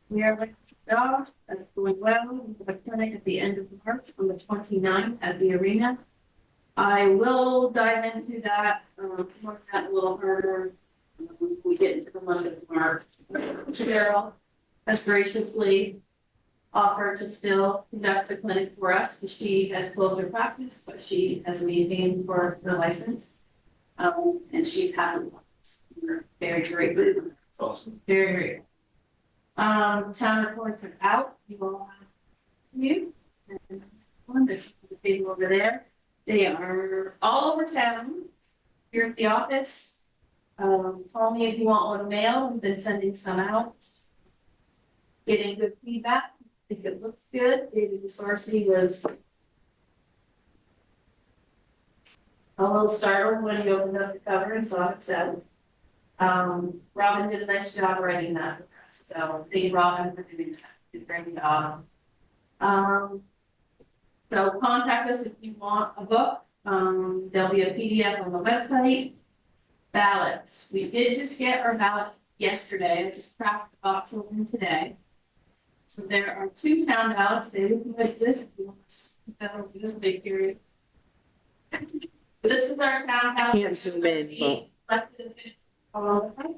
We are ready to go. That's going well. We have a clinic at the end of March on the 29th at the arena. I will dive into that, more that a little harder when we get into the month of March. Cheryl has graciously offered to still conduct the clinic for us because she has closed her practice, but she has maintained for her license. And she's happy with us. We're very grateful. Awesome. Very grateful. Town reports are out. You all have you. And one, the table over there. They are all over town. Here at the office. Call me if you want one mail. We've been sending some out. Getting good feedback. If it looks good, David Sorcy was a little startled when he opened up the cover and saw it said. Robin did a nice job writing that for us, so thank you, Robin, for doing that. Did a great job. So contact us if you want a book. There'll be a PDF on the website. Ballots. We did just get our ballots yesterday. I just cracked the box open today. So there are 2 town ballots, they look like this, if you want this big period. This is our town ballot. Can't zoom in, but- Elected officials all the time.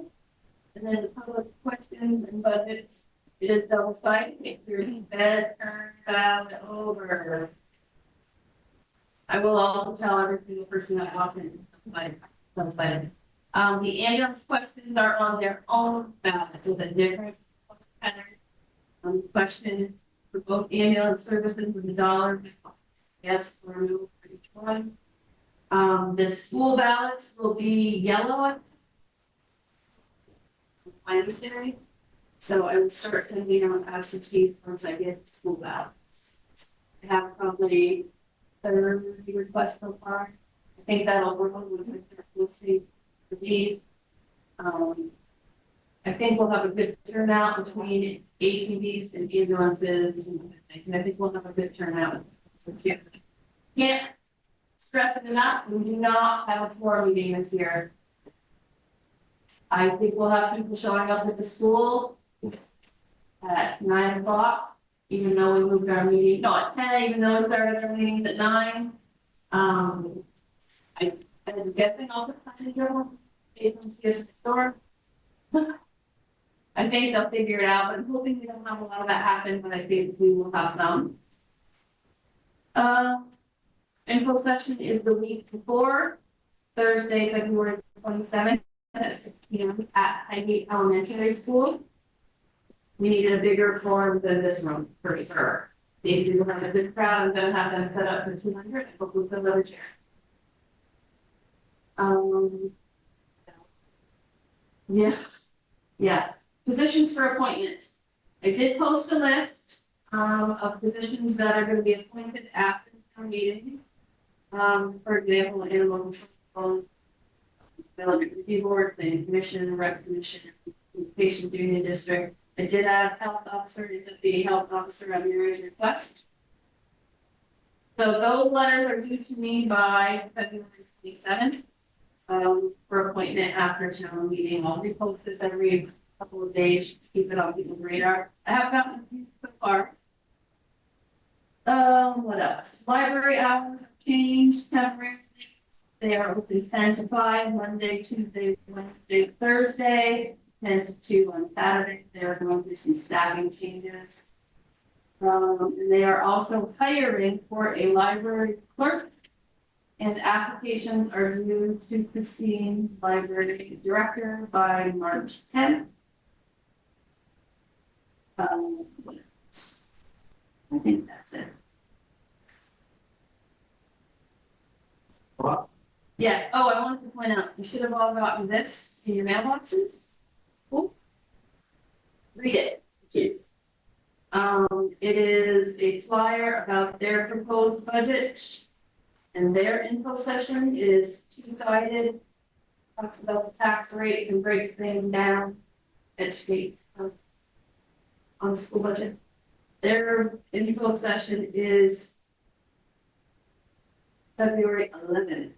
And then the public questions and budgets, it is double sided, if your bed turns ballot over. I will also tell every single person that walks in, double sided. The ambulance questions are on their own ballot with a different pattern. Question for both ambulance services with $1, yes or no for each one. The school ballots will be yellow. Wednesday, so I will start sending out absentees once I get the school ballots. I have probably 30 requests so far. I think that'll work once I start posting for these. I think we'll have a good turnout between ATVs and ambulances, and I think we'll have a good turnout. So can't stress it enough, we do not have a floor meeting this year. I think we'll have people showing up at the school at 9 o'clock, even though we moved our meeting, no, at 10, even though we started our meetings at 9. I'm guessing I'll put that together, they can see us at the store. I think they'll figure it out, but I'm hoping we don't have a lot of that happen, but I think we will have some. Info session is the week before, Thursday, February 27th at 6 p.m. at Highgate Elementary School. We needed a bigger forum than this room for sure. They do have a good crowd. I'm gonna have them set up for 200. I hope we fill the chair. Yeah. Positions for appointment. I did post a list of positions that are going to be appointed after the town meeting. For example, animal control, development review board, planning commission, rec commission, patient union district. I did add health officer and deputy health officer on your request. So those letters are due to me by February 27th. For appointment after town meeting. I'll repost this every couple of days to keep it on people's radar. I have gotten a few so far. What else? Library hours have changed temporarily. They are open 10 to 5, Monday, Tuesday, Wednesday, Thursday, 10 to 2 on Saturday. There are going to be some staffing changes. And they are also hiring for a library clerk. And applications are due to Christine, library director, by March 10th. What else? I think that's it. Wow. Yes, oh, I wanted to point out, you should have all gotten this in your mailboxes. Cool. Read it. It is a flyer about their proposed budget. And their info session is 2-sided, talks about the tax rates and breaks things down, educate on the school budget. Their info session is February 11th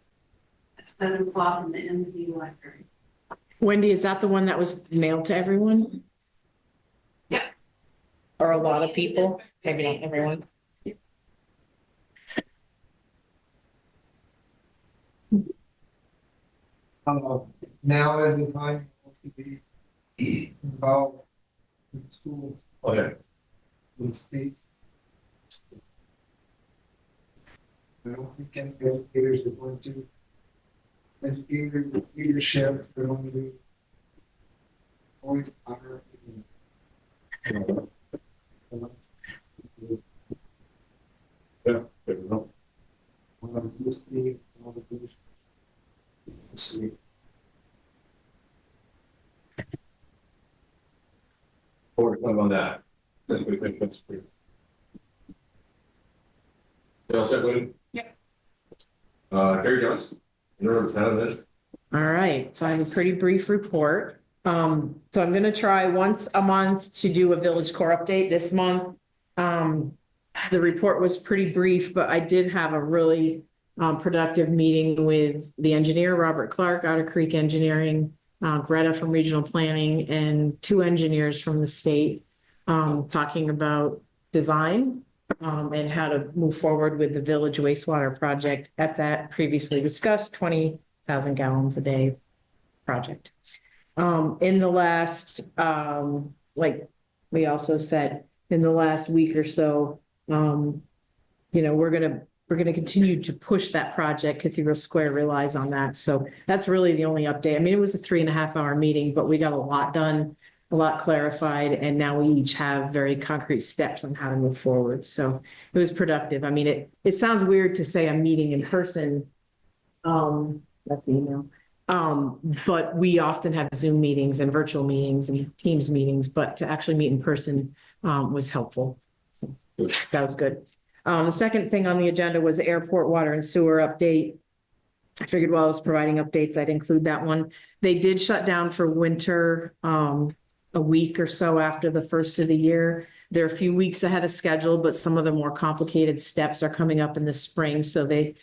at 7 o'clock in the MD library. Wendy, is that the one that was mailed to everyone? Yeah. Or a lot of people? Maybe not everyone. Now is the time to be involved in school, Okay. with state. I don't think any educators are going to. Educator leadership, they're going to be. Always honor. Yeah, good to know. One of the state, one of the. State. Forward to come on that. Then we think that's pretty. You all set, William? Yep. Gary Johnson, you're the town administrator. All right, so I have a pretty brief report. So I'm gonna try once a month to do a village core update this month. The report was pretty brief, but I did have a really productive meeting with the engineer, Robert Clark, Otter Creek Engineering, Greta from Regional Planning, and 2 engineers from the state. talking about design and how to move forward with the village wastewater project at that previously discussed 20,000 gallons a day project. In the last, like we also said, in the last week or so, we're gonna continue to push that project. Cathedral Square relies on that. So that's really the only update. I mean, it was a 3.5 hour meeting, but we got a lot done, a lot clarified, and now we each have very concrete steps on how to move forward. So it was productive. I mean, it sounds weird to say I'm meeting in person. That's the email. But we often have Zoom meetings and virtual meetings and Teams meetings, but to actually meet in person was helpful. So that was good. The second thing on the agenda was the airport water and sewer update. I figured while I was providing updates, I'd include that one. They did shut down for winter a week or so after the first of the year. They're a few weeks ahead of schedule, but some of the more complicated steps are coming up in the spring. So they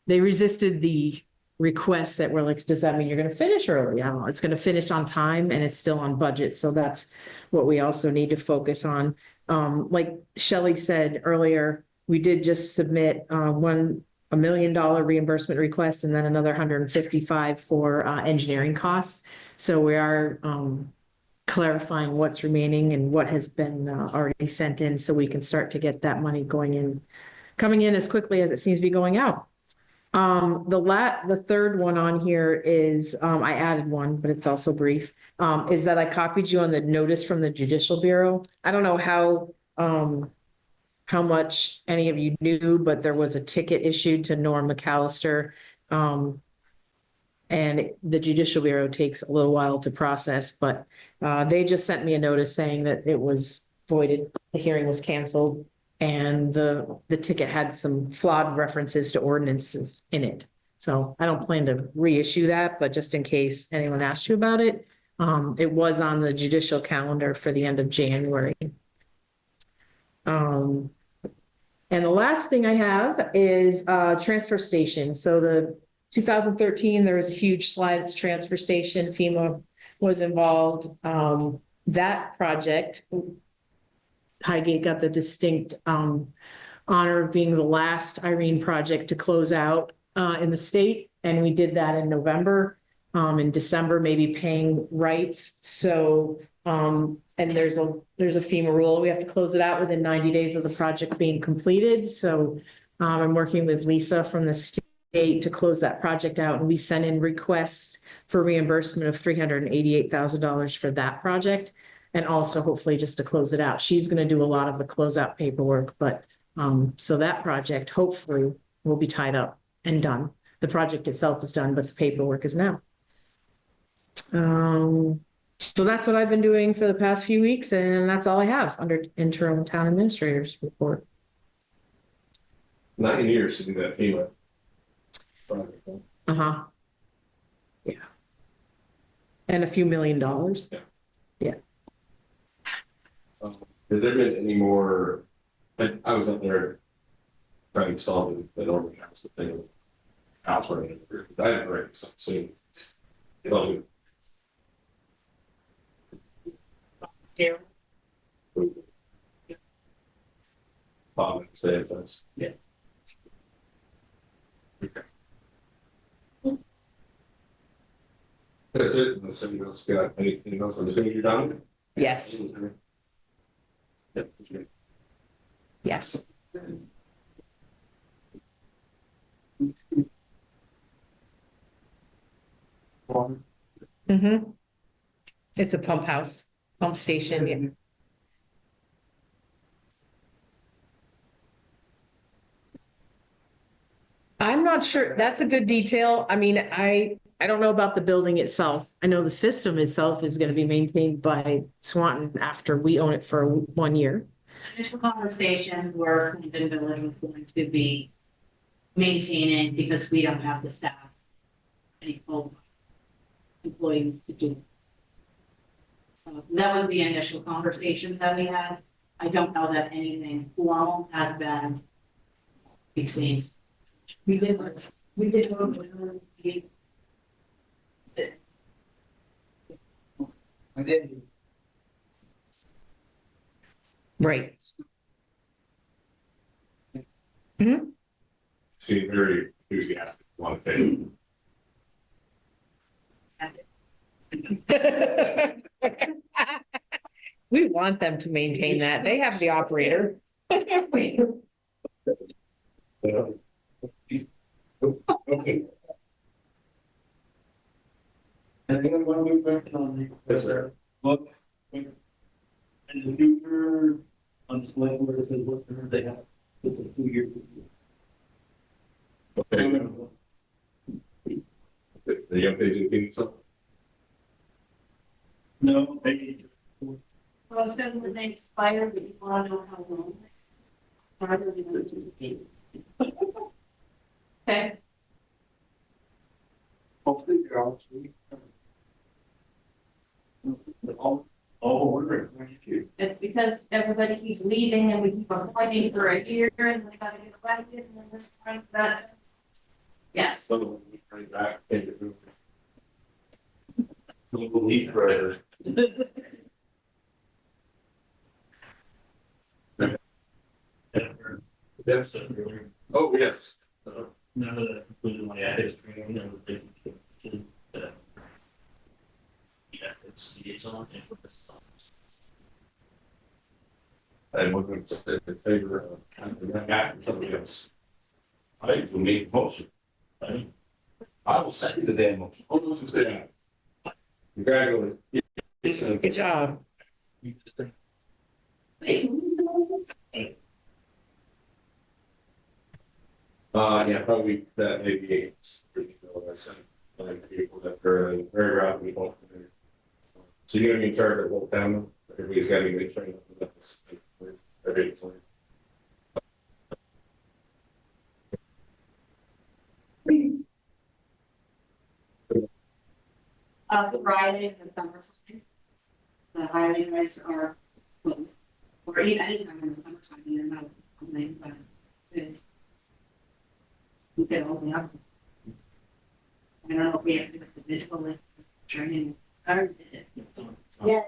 resisted the requests that were like, does that mean you're going to finish early? I don't know. It's going to finish on time and it's still on budget. So that's what we also need to focus on. Like Shelley said earlier, we did just submit $1 million reimbursement request and then another 155 for engineering costs. So we are clarifying what's remaining and what has been already sent in so we can start to get that money coming in as quickly as it seems to be going out. The third one on here is, I added one, but it's also brief, is that I copied you on the notice from the Judicial Bureau. I don't know how much any of you knew, but there was a ticket issued to Norm McAllister. And the Judicial Bureau takes a little while to process, but, they just sent me a notice saying that it was voided, the hearing was canceled. And the ticket had some flawed references to ordinances in it. So I don't plan to reissue that, but just in case anyone asked you about it, it was on the judicial calendar for the end of January. And the last thing I have is transfer station. So the 2013, there was a huge slide at the transfer station. FEMA was involved. That project, Highgate got the distinct honor of being the last Irene project to close out in the state. And we did that in November, in December, maybe paying rights. So, and there's a FEMA rule. We have to close it out within 90 days of the project being completed. So I'm working with Lisa from the state to close that project out. And we sent in requests for reimbursement of $388,000 for that project. And also hopefully just to close it out. She's going to do a lot of the closeout paperwork, but so that project hopefully will be tied up and done. The project itself is done, but the paperwork is now. So that's what I've been doing for the past few weeks, and that's all I have under interim town administrator's report. 9 years to do that FEMA project, huh? Uh-huh. Yeah. And a few $1 million. Yeah. Yeah. Has there been any more, I was up there trying to solve the Norman Council thing. House running, I haven't read something soon. Bob, say if that's. Yeah. Okay. That's it, unless somebody else got anything else on the thing you're done? Yes. Yep, that's great. Yes. Mm-hmm. It's a pump house, pump station. Yeah. I'm not sure. That's a good detail. I mean, I don't know about the building itself. I know the system itself is going to be maintained by Swanton after we own it for 1 year. Initial conversations were from the village was going to be maintaining because we don't have the staff, any full employees to do. So that was the initial conversations that we had. I don't know that anything formal has been between. We did. I didn't. Right. Seem very enthusiastic, want to take. We want them to maintain that. They have the operator. Okay. And then when we went on the, book, and the future on select where it says what they have, it's a 2-year. Okay. The young lady thinking something. No, maybe. Well, it says when they expire, but you wanna know how long. Rather than go to the game. Okay, Hopefully they're all sweet. We're ready. it's because everybody keeps leaving and we keep appointing for a year and we gotta get elected and then this time that. Yes, So we bring back. Take it. We'll leave forever. That's Oh, yes. none of that included my ethics training and everything. Yeah, it's on. And we're going to sit in favor of kind of that and somebody else. I will make the motion. I will second the damn motion. All those who say aye. Congratulations. Good job. You just think. Yeah, probably that maybe it's pretty cool. I sent like people that are in paragraph we want to do. So you're gonna be in charge of the whole town, everybody's got to be trained up with this. Everybody's on. Friday in the summertime, the highways are closed, or even anytime in the summertime, you're not, but it's. You get all the up. I don't know if we have to do the visual like, training. Yeah,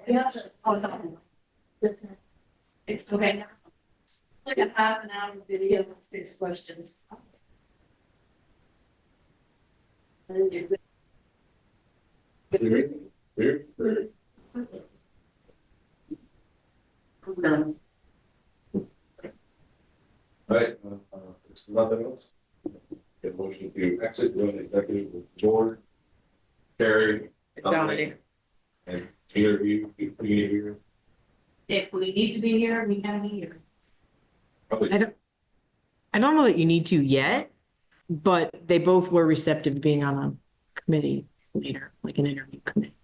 you have to, oh, no. it's okay now. Like a half an hour video, let's fix questions. And then you're good. Weird. Right, there's nothing else. Get a motion to exit, go into executive with board. Carrie. Dominic. And interview, here. If we need to be here, we can be here. Probably. I don't know that you need to yet, but they both were receptive to being on a committee later, like an interview committee.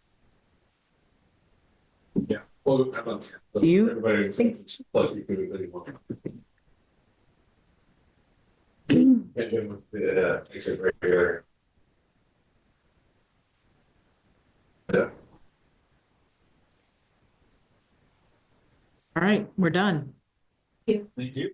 Yeah. Well, how about You everybody think- plus you could anyone. And then with the exit right here. Yeah. All right, we're done. Thank you.